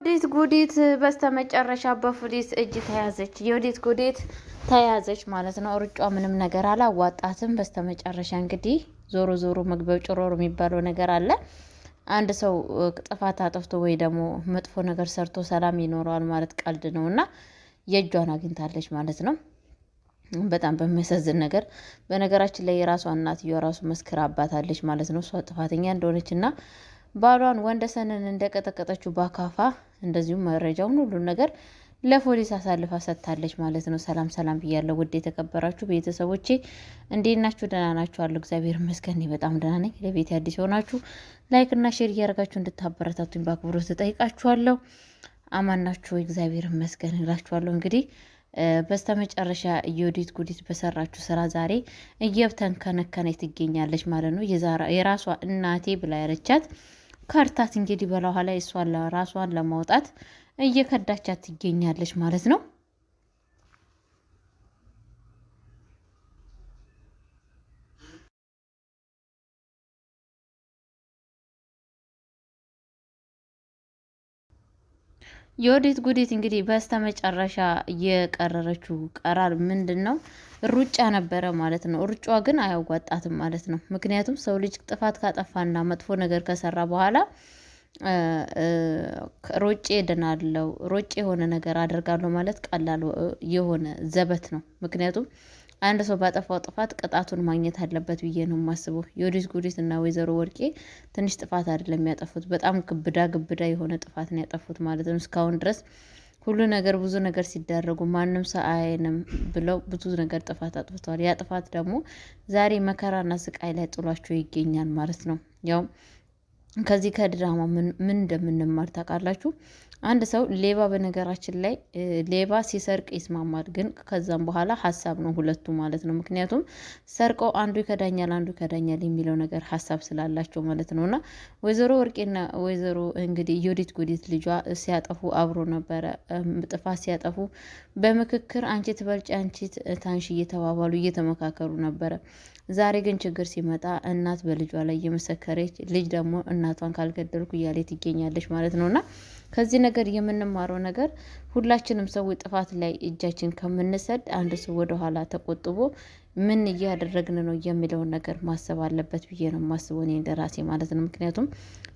ዮዲት ጉዲት በስተመጨረሻ በፖሊስ እጅ ተያዘች። ዮዲት ጉዲት ተያዘች ማለት ነው። ሩጫ ምንም ነገር አላዋጣትም። በስተመጨረሻ እንግዲህ ዞሮ ዞሮ መግቢያው ጭሮሮ የሚባለው ነገር አለ። አንድ ሰው ጥፋት አጥፍቶ ወይ ደግሞ መጥፎ ነገር ሰርቶ ሰላም ይኖረዋል ማለት ቀልድ ነው እና የእጇን አግኝታለች ማለት ነው። በጣም በሚያሳዝን ነገር በነገራችን ላይ የራሷ እናትዮ ራሱ መስክራ አባታለች ማለት ነው። እሷ ጥፋተኛ እንደሆነች እና ባሏን ወንደሰንን እንደቀጠቀጠችው ባካፋ እንደዚሁም መረጃውን ሁሉን ነገር ለፖሊስ አሳልፋ ሰጥታለች ማለት ነው። ሰላም ሰላም ብያለሁ ውድ የተከበራችሁ ቤተሰቦቼ እንዴት ናችሁ? ደህና ናችሁ? አሉ እግዚአብሔር ይመስገን በጣም ደህና ነኝ። ለቤት አዲስ ሆናችሁ ላይክ እና ሼር እያደረጋችሁ እንድታበረታቱኝ በአክብሮት ተጠይቃችኋለሁ። አማን ናችሁ? እግዚአብሔር ይመስገን እላችኋለሁ። እንግዲህ በስተመጨረሻ ዮዲት ጉዲት በሰራችሁ ስራ ዛሬ እየተንከነከነች ትገኛለች ማለት ነው። የራሷ እናቴ ብላ ያለቻት ከርታት እንግዲህ በላኋ ላይ እሷን ራሷን ለማውጣት እየከዳቻት ትገኛለች ማለት ነው። ዮዲት ጉዲት እንግዲህ በስተመጨረሻ የቀረረችው ቀራር ምንድን ነው? ሩጫ ነበረ ማለት ነው። ሩጫዋ ግን አያዋጣትም ማለት ነው። ምክንያቱም ሰው ልጅ ጥፋት ካጠፋና መጥፎ ነገር ከሰራ በኋላ ሮጬ እድናለሁ፣ ሮጬ የሆነ ነገር አደርጋለሁ ማለት ቀላል የሆነ ዘበት ነው። ምክንያቱም አንድ ሰው ባጠፋው ጥፋት ቅጣቱን ማግኘት አለበት ብዬ ነው የማስበው። ዮዲት ጉዲት እና ወይዘሮ ወርቄ ትንሽ ጥፋት አይደለም ያጠፉት፣ በጣም ግብዳ የሆነ ጥፋት ነው ያጠፉት ማለት ነው። እስካሁን ድረስ ሁሉ ነገር ብዙ ነገር ሲዳረጉ ማንም ሰው አያየንም ብለው ብዙ ነገር ጥፋት አጥፍተዋል። ያ ጥፋት ደግሞ ዛሬ መከራና ስቃይ ላይ ጥሏቸው ይገኛል ማለት ነው። ያው ከዚህ ከድራማ ምን እንደምንማር ታውቃላችሁ? አንድ ሰው ሌባ፣ በነገራችን ላይ ሌባ ሲሰርቅ ይስማማል፣ ግን ከዛም በኋላ ሀሳብ ነው ሁለቱ ማለት ነው። ምክንያቱም ሰርቀው አንዱ ይከዳኛል አንዱ ይከዳኛል የሚለው ነገር ሀሳብ ስላላቸው ማለት ነው። እና ወይዘሮ ወርቄና ወይዘሮ እንግዲህ ዮዲት ጉዲት ልጇ ሲያጠፉ አብሮ ነበረ። ጥፋት ሲያጠፉ በምክክር አንቺ ትበልጭ አንቺ ታንሽ እየተባባሉ እየተመካከሩ ነበረ። ዛሬ ግን ችግር ሲመጣ እናት በልጇ ላይ እየመሰከረች ልጅ ደግሞ እናቷን ካልገደልኩ እያለ ትገኛለች ማለት ነው። እና ከዚህ ነገር የምንማረው ነገር ሁላችንም ሰዎች ጥፋት ላይ እጃችን ከምንሰድ አንድ ሰው ወደኋላ ተቆጥቦ ምን እያደረግን ነው የሚለውን ነገር ማሰብ አለበት ብዬ ነው የማስበው እኔ እንደራሴ ማለት ነው። ምክንያቱም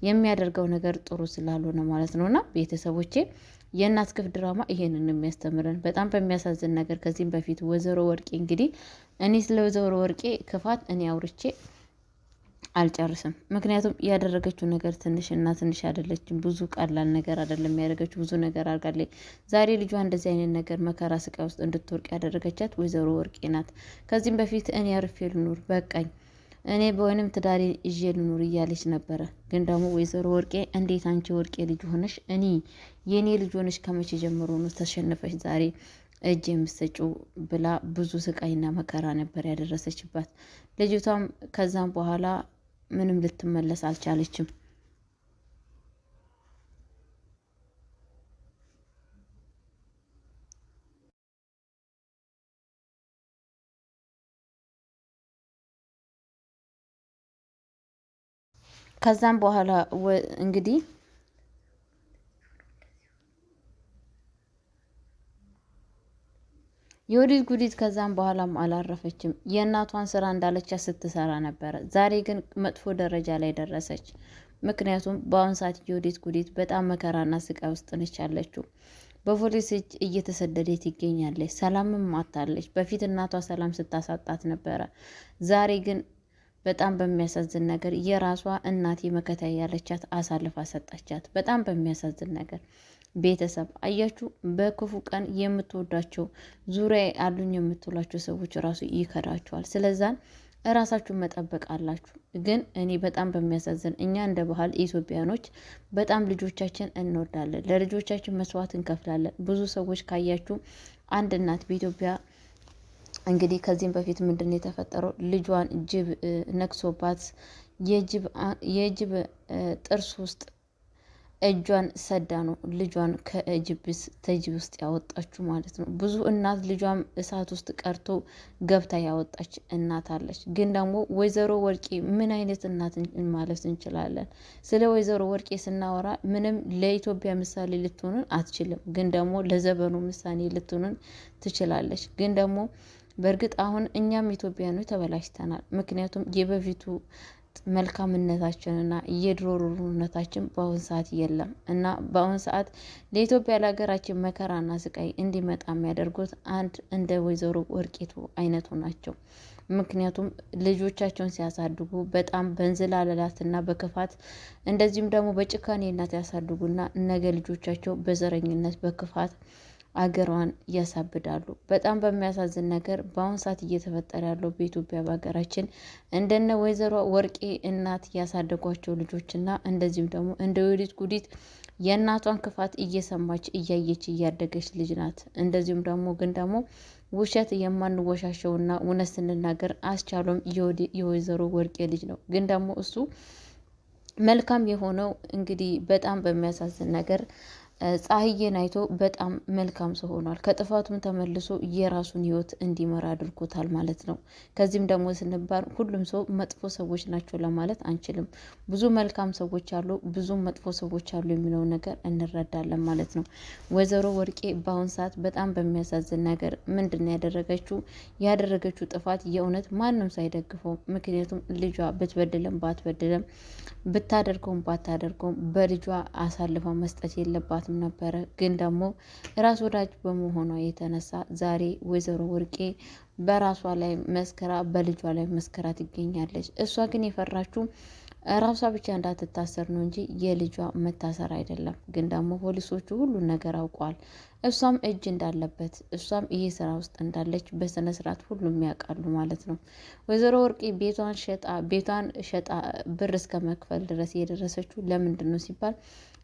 የሚያደርገው ነገር ጥሩ ስላልሆነ ማለት ነው። እና ቤተሰቦቼ የእናት ክፍ ድራማ ይሄንን የሚያስተምረን በጣም በሚያሳዝን ነገር ከዚህም በፊት ወይዘሮ ወርቄ እንግዲህ እኔ ስለ ወይዘሮ ወርቄ ክፋት እኔ አውርቼ አልጨርስም። ምክንያቱም ያደረገችው ነገር ትንሽ እና ትንሽ አይደለችም። ብዙ ቀላል ነገር አይደለም ያደረገችው፣ ብዙ ነገር አድርጋለች። ዛሬ ልጇ እንደዚህ አይነት ነገር መከራ ስቃይ ውስጥ እንድትወርቅ ያደረገቻት ወይዘሮ ወርቄ ናት። ከዚህም በፊት እኔ አርፌ ልኑር በቃኝ፣ እኔ በወይንም ትዳሬ ይዤ ልኑር እያለች ነበረ። ግን ደግሞ ወይዘሮ ወርቄ እንዴት አንቺ ወርቄ ልጅ ሆነሽ እኔ የእኔ ልጅ ሆነሽ ከመቼ ጀምሮ ነው ተሸነፈሽ ዛሬ እጅ የምሰጪው ብላ ብዙ ስቃይና መከራ ነበር ያደረሰችባት ልጅቷም። ከዛም በኋላ ምንም ልትመለስ አልቻለችም። ከዛም በኋላ እንግዲህ ዮዲት ጉዲት ከዛም በኋላም አላረፈችም። የእናቷን ስራ እንዳለቻት ስትሰራ ነበረ። ዛሬ ግን መጥፎ ደረጃ ላይ ደረሰች። ምክንያቱም በአሁን ሰዓት ዮዲት ጉዲት በጣም መከራና ስቃይ ውስጥ ነች ያለችው። በፖሊስ እጅ እየተሰደደች ትገኛለች። ሰላምም አታለች። በፊት እናቷ ሰላም ስታሳጣት ነበረ። ዛሬ ግን በጣም በሚያሳዝን ነገር የራሷ እናቴ መከታ ያለቻት አሳልፋ ሰጣቻት። በጣም በሚያሳዝን ነገር ቤተሰብ አያችሁ፣ በክፉ ቀን የምትወዷቸው ዙሪያ አሉኝ የምትሏቸው ሰዎች ራሱ ይከዳቸዋል። ስለዛን እራሳችሁን መጠበቅ አላችሁ። ግን እኔ በጣም በሚያሳዝን እኛ እንደ ባህል ኢትዮጵያኖች በጣም ልጆቻችን እንወዳለን፣ ለልጆቻችን መስዋዕት እንከፍላለን። ብዙ ሰዎች ካያችሁ አንድ እናት በኢትዮጵያ እንግዲህ ከዚህም በፊት ምንድን ነው የተፈጠረው? ልጇን ጅብ ነክሶባት የጅብ ጥርስ ውስጥ እጇን ሰዳ ነው ልጇን ተጅብ ውስጥ ያወጣችሁ ማለት ነው። ብዙ እናት ልጇም እሳት ውስጥ ቀርቶ ገብታ ያወጣች እናት አለች። ግን ደግሞ ወይዘሮ ወርቄ ምን አይነት እናት ማለት እንችላለን? ስለ ወይዘሮ ወርቄ ስናወራ ምንም ለኢትዮጵያ ምሳሌ ልትሆንን አትችልም። ግን ደግሞ ለዘመኑ ምሳሌ ልትሆንን ትችላለች። ግን ደግሞ በእርግጥ አሁን እኛም ኢትዮጵያኖች ተበላሽተናል። ምክንያቱም የበፊቱ መልካምነታችንና የድሮ ሩሩነታችን በአሁን ሰዓት የለም እና በአሁን ሰዓት ለኢትዮጵያ ለሀገራችን መከራና ስቃይ እንዲመጣ የሚያደርጉት አንድ እንደ ወይዘሮ ወርቄቱ አይነቱ ናቸው። ምክንያቱም ልጆቻቸውን ሲያሳድጉ በጣም በእንዝላልነትና በክፋት እንደዚሁም ደግሞ በጭካኔነት ያሳድጉና ነገ ልጆቻቸው በዘረኝነት በክፋት አገሯን ያሳብዳሉ። በጣም በሚያሳዝን ነገር በአሁን ሰዓት እየተፈጠረ ያለው በኢትዮጵያ በሀገራችን እንደነ ወይዘሮ ወርቄ እናት ያሳደጓቸው ልጆችና እንደዚሁም ደግሞ እንደ ወዲት ጉዲት የእናቷን ክፋት እየሰማች እያየች እያደገች ልጅ ናት። እንደዚሁም ደግሞ ግን ደግሞ ውሸት የማንወሻሸውና እውነት ስንናገር አስቻሎም የወይዘሮ ወርቄ ልጅ ነው። ግን ደግሞ እሱ መልካም የሆነው እንግዲህ በጣም በሚያሳዝን ነገር ፀሐዬን አይቶ በጣም መልካም ሰው ሆኗል። ከጥፋቱም ተመልሶ የራሱን ህይወት እንዲመራ አድርጎታል ማለት ነው። ከዚህም ደግሞ ስንባል ሁሉም ሰው መጥፎ ሰዎች ናቸው ለማለት አንችልም። ብዙ መልካም ሰዎች አሉ፣ ብዙ መጥፎ ሰዎች አሉ የሚለውን ነገር እንረዳለን ማለት ነው። ወይዘሮ ወርቄ በአሁን ሰዓት በጣም በሚያሳዝን ነገር ምንድን ያደረገችው ጥፋት የእውነት ማንም ሳይደግፈው። ምክንያቱም ልጇ ብትበድልም ባትበድልም ብታደርገውም ባታደርገውም በልጇ አሳልፋ መስጠት የለባትም ነበረ። ግን ደግሞ ራስ ወዳጅ በመሆኗ የተነሳ ዛሬ ወይዘሮ ወርቄ በራሷ ላይ መስከራ በልጇ ላይ መስከራ ትገኛለች። እሷ ግን የፈራችው ራሷ ብቻ እንዳትታሰር ነው እንጂ የልጇ መታሰር አይደለም። ግን ደግሞ ፖሊሶቹ ሁሉን ነገር አውቀዋል። እሷም እጅ እንዳለበት እሷም ይሄ ስራ ውስጥ እንዳለች በስነ ስርዓት ሁሉም ያውቃሉ ማለት ነው። ወይዘሮ ወርቄ ቤቷን ሸጣ ብር እስከ መክፈል ድረስ የደረሰችው ለምንድን ነው ሲባል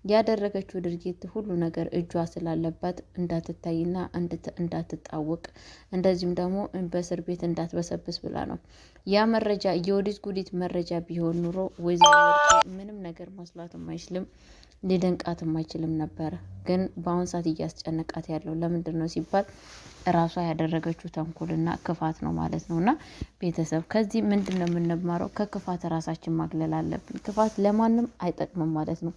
ያደረገችው ድርጊት ሁሉ ነገር እጇ ስላለባት እንዳትታይና እንዳትታወቅ እንደዚሁም ደግሞ በእስር ቤት እንዳትበሰብስ ብላ ነው። ያ መረጃ የወዲት ጉዲት መረጃ ቢሆን ኑሮ ወይዘሮ ወርቄ ምንም ነገር መስሏትም አይችልም፣ ሊደንቃትም አይችልም ነበረ። ግን በአሁን ሰዓት እያስጨነቃት ያለው ለምንድን ነው ሲባል ራሷ ያደረገችው ተንኮልና ክፋት ነው ማለት ነው። እና ቤተሰብ ከዚህ ምንድን ነው የምንማረው? ከክፋት ራሳችን ማግለል አለብን። ክፋት ለማንም አይጠቅምም ማለት ነው።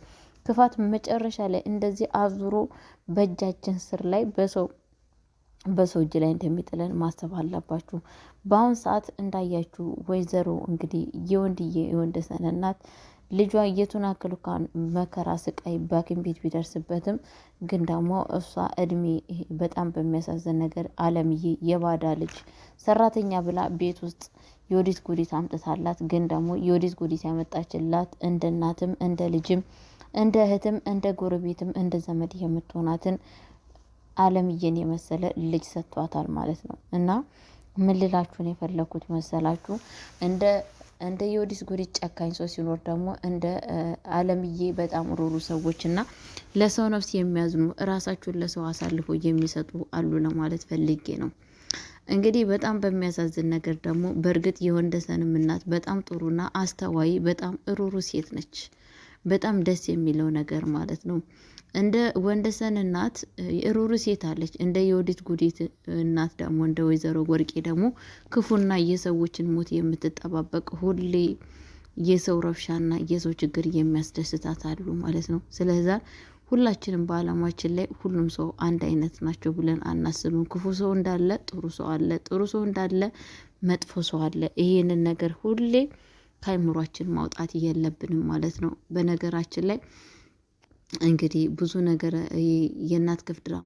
ክፋት መጨረሻ ላይ እንደዚህ አዙሮ በእጃችን ስር ላይ በሰው እጅ ላይ እንደሚጥለን ማሰብ አለባችሁ። በአሁን ሰዓት እንዳያችሁ ወይዘሮ እንግዲህ የወንደሰን እናት ልጇ የቱን አክል እንኳን መከራ ስቃይ በሐኪም ቤት ቢደርስበትም ግን ደግሞ እሷ እድሜ በጣም በሚያሳዝን ነገር አለምዬ የባዳ ልጅ ሰራተኛ ብላ ቤት ውስጥ የወዲት ጉዲት አምጥታላት፣ ግን ደግሞ የወዲት ጉዲት ያመጣችላት እንደ እናትም እንደ ልጅም እንደ እህትም እንደ ጎረቤትም እንደ ዘመድ የምትሆናትን አለምዬን የመሰለ ልጅ ሰጥቷታል ማለት ነው። እና ምን ልላችሁን የፈለኩት መሰላችሁ? እንደ የወዲት ጉዲት ጨካኝ ሰው ሲኖር ደግሞ እንደ አለምዬ በጣም ሩሩ ሰዎች እና ለሰው ነፍስ የሚያዝኑ እራሳችሁን ለሰው አሳልፎ የሚሰጡ አሉ ለማለት ፈልጌ ነው። እንግዲህ በጣም በሚያሳዝን ነገር ደግሞ በእርግጥ የወንደሰንም እናት በጣም ጥሩና አስተዋይ በጣም ሩሩ ሴት ነች። በጣም ደስ የሚለው ነገር ማለት ነው። እንደ ወንደሰን እናት ሩሩ ሴት አለች። እንደ የወዲት ጉዲት እናት ደግሞ እንደ ወይዘሮ ወርቄ ደግሞ ክፉና የሰዎችን ሞት የምትጠባበቅ ሁሌ የሰው ረብሻና የሰው ችግር የሚያስደስታት አሉ ማለት ነው። ስለዛ ሁላችንም በአለማችን ላይ ሁሉም ሰው አንድ አይነት ናቸው ብለን አናስብም። ክፉ ሰው እንዳለ ጥሩ ሰው አለ፣ ጥሩ ሰው እንዳለ መጥፎ ሰው አለ። ይሄንን ነገር ሁሌ ከአይምሯችን ማውጣት የለብንም ማለት ነው። በነገራችን ላይ እንግዲህ ብዙ ነገር የእናት ክፍ ድራማ